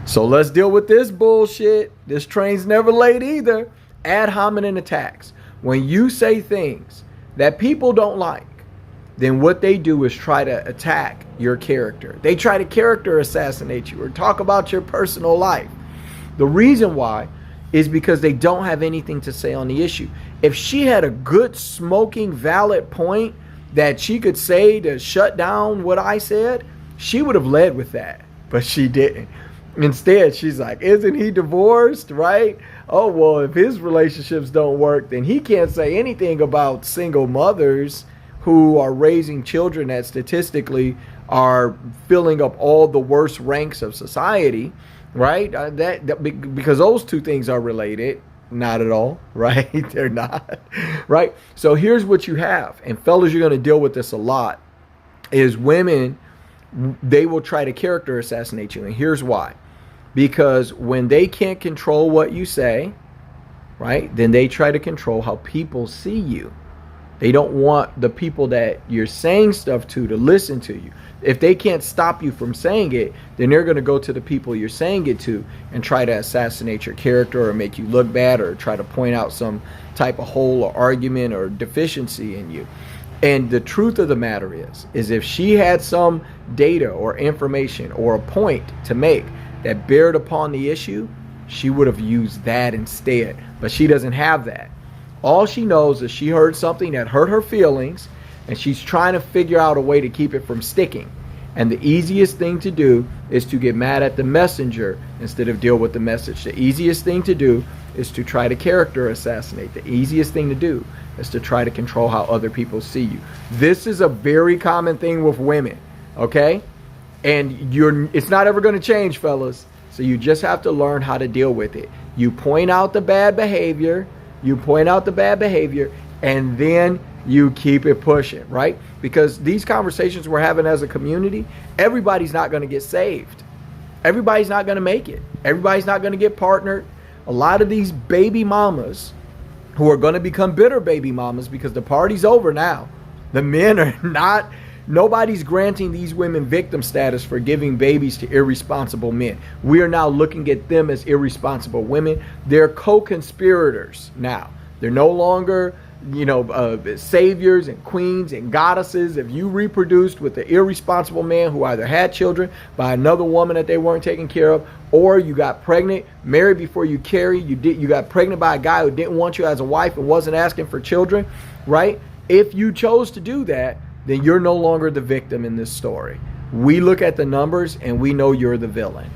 So let's deal with this bullshit. This train's never late either. Ad hominem attacks. When you say things that people don't like, then what they do is try to attack your character. They try to character assassinate you or talk about your personal life. The reason why is because they don't have anything to say on the issue. If she had a good smoking valid point that she could say to shut down what I said, she would have led with that, but she didn't. Instead, she's like, isn't he divorced, right? Oh, well, if his relationships don't work, then he can't say anything about single mothers who are raising children that statistically are filling up all the worst ranks of society, right? Because those two things are related. Not at all, right? They're not, right? So here's what you have. And fellas, you're going to deal with this a lot, is women, they will try to character assassinate you. And here's why. Because when they can't control what you say, right, then they try to control how people see you. They don't want the people that you're saying stuff to listen to you. If they can't stop you from saying it, then they're going to go to the people you're saying it to and try to assassinate your character or make you look bad or try to point out some type of hole or argument or deficiency in you. And the truth of the matter is if she had some data or information or a point to make that bared upon the issue, she would have used that instead. But she doesn't have that. All she knows is she heard something that hurt her feelings, and she's trying to figure out a way to keep it from sticking. And the easiest thing to do is to get mad at the messenger instead of deal with the message. The easiest thing to do is to try to character assassinate. The easiest thing to do is to try to control how other people see you. This is a very common thing with women, okay? And it's not ever going to change, fellas. So you just have to learn how to deal with it. You point out the bad behavior, and then you keep it pushing, right? Because these conversations we're having as a community, everybody's not going to get saved. Everybody's not going to make it. Everybody's not going to get partnered. A lot of these baby mamas who are going to become bitter baby mamas because the party's over now. The men are not, nobody's granting these women victim status for giving babies to irresponsible men. We are now looking at them as irresponsible women. They're co-conspirators now. They're no longer, saviors and queens and goddesses. If you reproduced with an irresponsible man who either had children by another woman that they weren't taking care of, or you got pregnant, married before you carried, you got pregnant by a guy who didn't want you as a wife and wasn't asking for children, right? If you chose to do that, then you're no longer the victim in this story. We look at the numbers and we know you're the villain.